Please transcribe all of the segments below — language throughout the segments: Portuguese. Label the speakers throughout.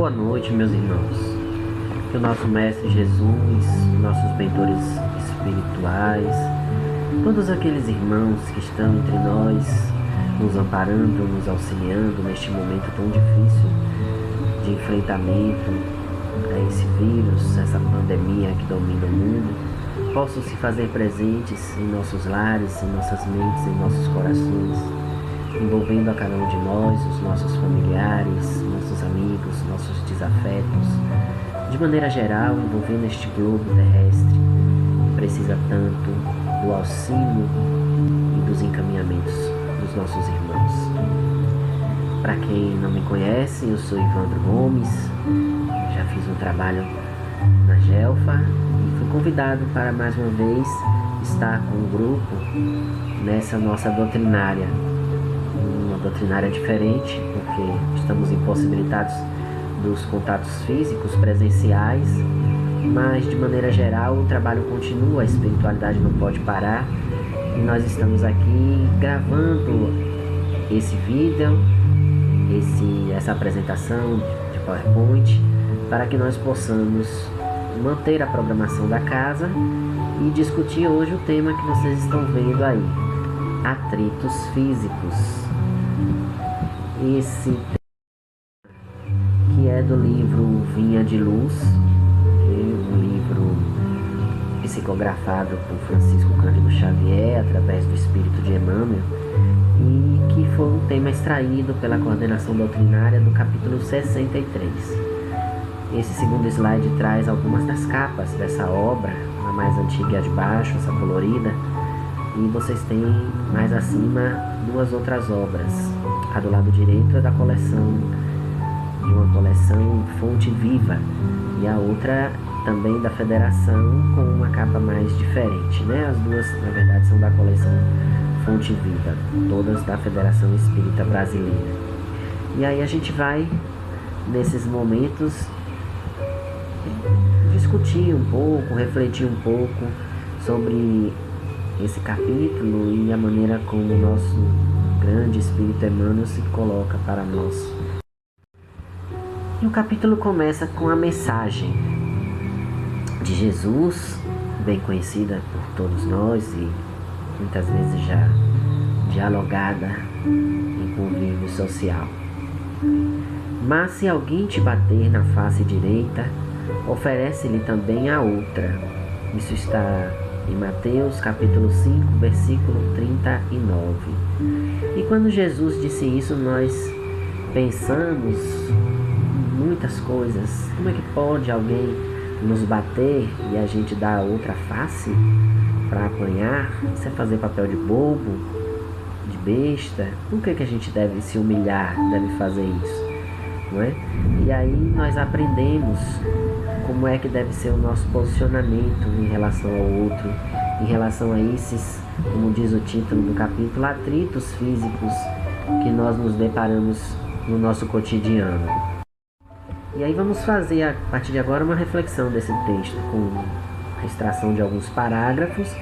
Speaker 1: boa noite, meus irmãos. Que o nosso Mestre Jesus, nossos mentores espirituais, todos aqueles irmãos que estão entre nós, nos amparando, nos auxiliando neste momento tão difícil de enfrentamento a esse vírus, essa pandemia que domina o mundo, possam se fazer presentes em nossos lares, em nossas mentes, em nossos corações, envolvendo a cada um de nós, os nossos familiares, nossos amigos, nossos desafetos, de maneira geral, envolvendo este globo terrestre que precisa tanto do auxílio e dos encaminhamentos dos nossos irmãos. Para quem não me conhece, eu sou Ivandro Gomes, já fiz um trabalho na Gelfa e fui convidado para mais uma vez estar com o grupo nessa nossa doutrinária. Uma doutrinária diferente, porque estamos impossibilitados dos contatos físicos, presenciais, mas de maneira geral o trabalho continua, a espiritualidade não pode parar e nós estamos aqui gravando esse vídeo, essa apresentação de PowerPoint, para que nós possamos manter a programação da casa e discutir hoje o tema que vocês estão vendo aí, atritos físicos. Esse tema que é do livro Vinha de Luz, um livro psicografado por Francisco Cândido Xavier através do Espírito de Emmanuel, e que foi um tema extraído pela coordenação doutrinária do capítulo 63. Esse segundo slide traz algumas das capas dessa obra, a mais antiga de baixo, essa colorida, e vocês têm mais acima duas outras obras. A do lado direito é da coleção, de uma coleção Fonte Viva, e a outra também da Federação, com uma capa mais diferente, né? As duas, na verdade, são da coleção Fonte Viva, todas da Federação Espírita Brasileira. E aí a gente vai, nesses momentos, discutir um pouco, refletir um pouco sobre esse capítulo e a maneira como o nosso grande Espírito Emmanuel se coloca para nós. E o capítulo começa com a mensagem de Jesus, bem conhecida por todos nós e muitas vezes já dialogada em convívio social. Mas se alguém te bater na face direita, oferece-lhe também a outra. Isso está em Mateus capítulo 5, versículo 39. E quando Jesus disse isso, nós pensamos muitas coisas. Como é que pode alguém nos bater e a gente dar a outra face para apanhar? Isso é fazer papel de bobo, de besta? Por que a gente deve se humilhar, deve fazer isso? Não é? E aí nós aprendemos como é que deve ser o nosso posicionamento em relação ao outro, em relação a esses, como diz o título do capítulo, atritos físicos que nós nos deparamos no nosso cotidiano. E aí vamos fazer a partir de agora uma reflexão desse texto, com a extração de alguns parágrafos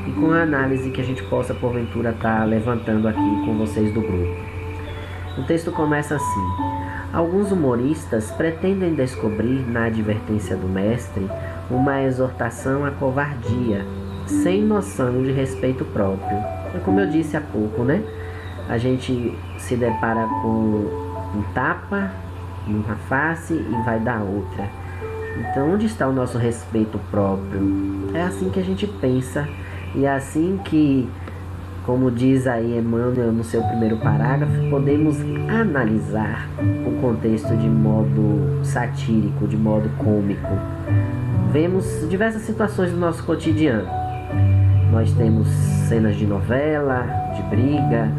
Speaker 1: e com a análise que a gente possa porventura estar levantando aqui com vocês do grupo. O texto começa assim: alguns humoristas pretendem descobrir na advertência do mestre uma exortação à covardia, sem noção de respeito próprio. É como eu disse há pouco, né? A gente se depara com um tapa numa face e vai dar outra. Então, onde está o nosso respeito próprio? É assim que a gente pensa e é assim que, como diz aí Emmanuel no seu primeiro parágrafo, podemos analisar o contexto de modo satírico, de modo cômico. Vemos diversas situações do nosso cotidiano. Nós temos cenas de novela, de briga.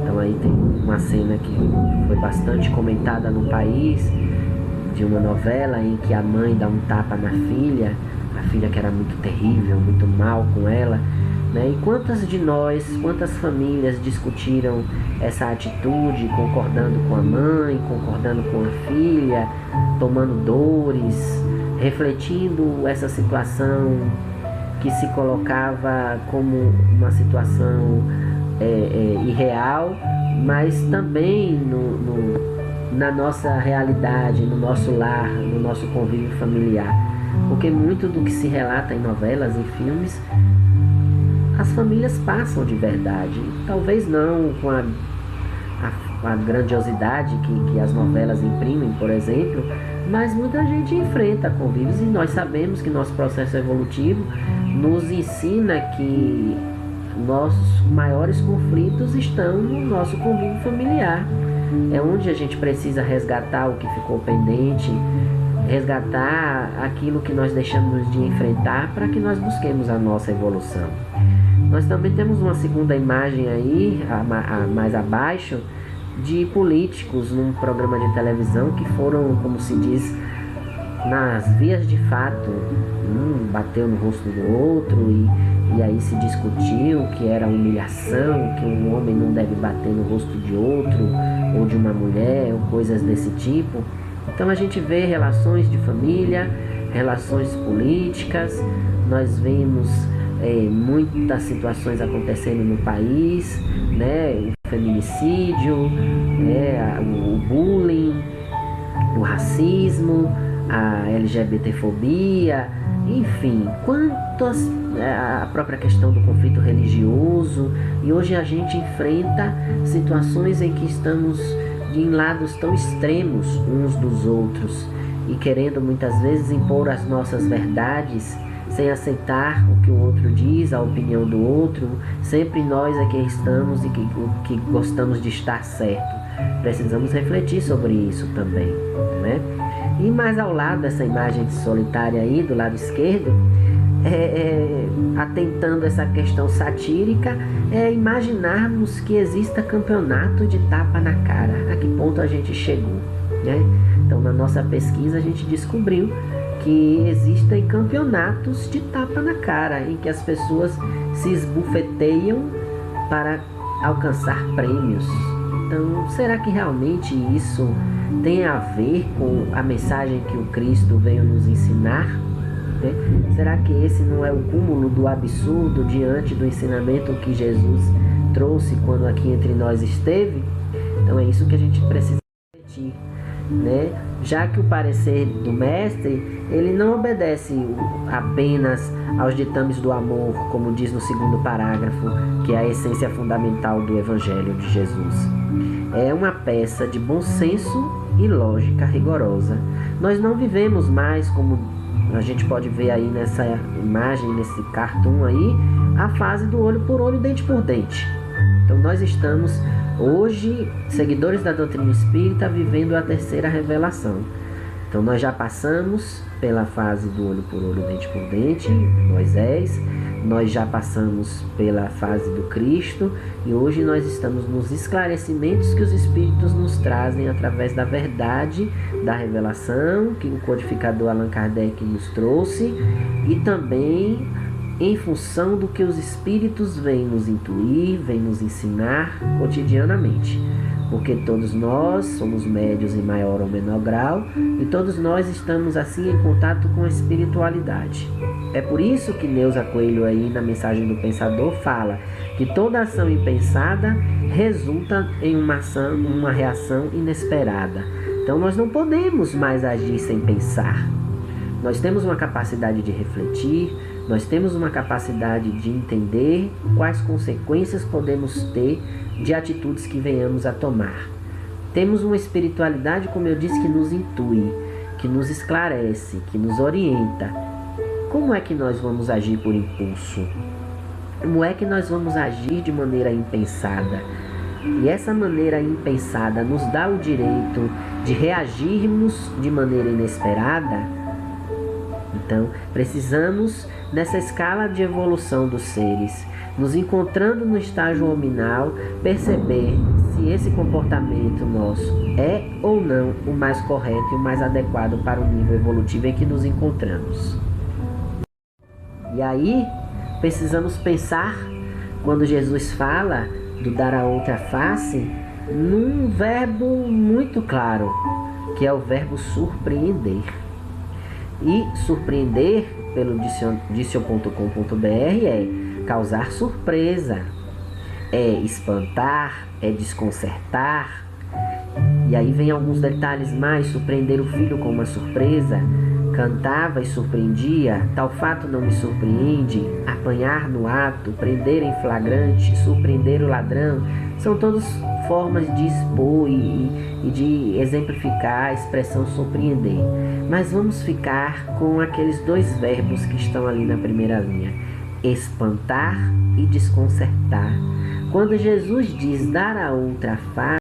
Speaker 1: Então aí tem uma cena que foi bastante comentada no país, de uma novela em que a mãe dá um tapa na filha, a filha que era muito terrível, muito mal com ela, né? E quantas de nós, quantas famílias discutiram essa atitude, concordando com a mãe, concordando com a filha, tomando dores, refletindo essa situação que se colocava como uma situação irreal, mas também na nossa realidade, no nosso lar, no nosso convívio familiar. Porque muito do que se relata em novelas e filmes, as famílias passam de verdade. Talvez não com a grandiosidade que as novelas imprimem, por exemplo, mas muita gente enfrenta convívios, e nós sabemos que nosso processo evolutivo nos ensina que nossos maiores conflitos estão no nosso convívio familiar. É onde a gente precisa resgatar o que ficou pendente, resgatar aquilo que nós deixamos de enfrentar para que nós busquemos a nossa evolução. Nós também temos uma segunda imagem aí, mais abaixo, de políticos num programa de televisão que foram, como se diz, nas vias de fato. Bateu no rosto do outro e aí se discutiu que era humilhação, que um homem não deve bater no rosto de outro ou de uma mulher, ou coisas desse tipo. Então a gente vê relações de família, relações políticas, nós vemos muitas situações acontecendo no país, né? O feminicídio, o bullying, o racismo, a LGBTfobia, enfim, a própria questão do conflito religioso. E hoje a gente enfrenta situações em que estamos em lados tão extremos uns dos outros e querendo muitas vezes impor as nossas verdades sem aceitar o que o outro diz, a opinião do outro. Sempre nós aqui estamos e que gostamos de estar certo. Precisamos refletir sobre isso também, né? E mais ao lado dessa imagem solitária aí, do lado esquerdo, atentando essa questão satírica, imaginarmos que exista campeonato de tapa na cara. A que ponto a gente chegou, né? Então, na nossa pesquisa, a gente descobriu que existem campeonatos de tapa na cara, em que as pessoas se esbufeteiam para alcançar prêmios. Então, será que realmente isso tem a ver com a mensagem que o Cristo veio nos ensinar? Né? Será que esse não é o cúmulo do absurdo diante do ensinamento que Jesus trouxe quando aqui entre nós esteve? Então é isso que a gente precisa refletir, né? Já que o parecer do mestre, ele não obedece apenas aos ditames do amor, como diz no segundo parágrafo, que é a essência fundamental do Evangelho de Jesus. É uma peça de bom senso e lógica rigorosa. Nós não vivemos mais, como a gente pode ver aí nessa imagem, nesse cartoon aí, a fase do olho por olho, dente por dente. Então nós estamos hoje, seguidores da doutrina espírita, vivendo a terceira revelação. Então nós já passamos pela fase do olho por olho, dente por dente, Moisés. Nós já passamos pela fase do Cristo e hoje nós estamos nos esclarecimentos que os Espíritos nos trazem através da verdade da revelação que o codificador Allan Kardec nos trouxe, e também em função do que os Espíritos vêm nos intuir, vêm nos ensinar cotidianamente. Porque todos nós somos médios em maior ou menor grau e todos nós estamos assim em contato com a espiritualidade. É por isso que Neuza Coelho aí na Mensagem do Pensador fala que toda ação impensada resulta em uma reação inesperada. Então nós não podemos mais agir sem pensar. Nós temos uma capacidade de refletir, nós temos uma capacidade de entender quais consequências podemos ter de atitudes que venhamos a tomar. Temos uma espiritualidade, como eu disse, que nos intui, que nos esclarece, que nos orienta. Como é que nós vamos agir por impulso? Como é que nós vamos agir de maneira impensada? E essa maneira impensada nos dá o direito de reagirmos de maneira inesperada? Então, precisamos, nessa escala de evolução dos seres, nos encontrando no estágio hominal, perceber se esse comportamento nosso é ou não o mais correto e o mais adequado para o nível evolutivo em que nos encontramos. E aí, precisamos pensar, quando Jesus fala do dar a outra face, num verbo muito claro, que é o verbo surpreender. E surpreender, pelo dicio.com.br, é causar surpresa, é espantar, é desconcertar, E aí vem alguns detalhes mais: surpreender o filho com uma surpresa, cantava e surpreendia, tal fato não me surpreende, apanhar no ato, prender em flagrante, surpreender o ladrão, são todas formas de expor e de exemplificar a expressão surpreender. Mas vamos ficar com aqueles dois verbos que estão ali na primeira linha: espantar e desconcertar. Quando Jesus diz dar a outra face,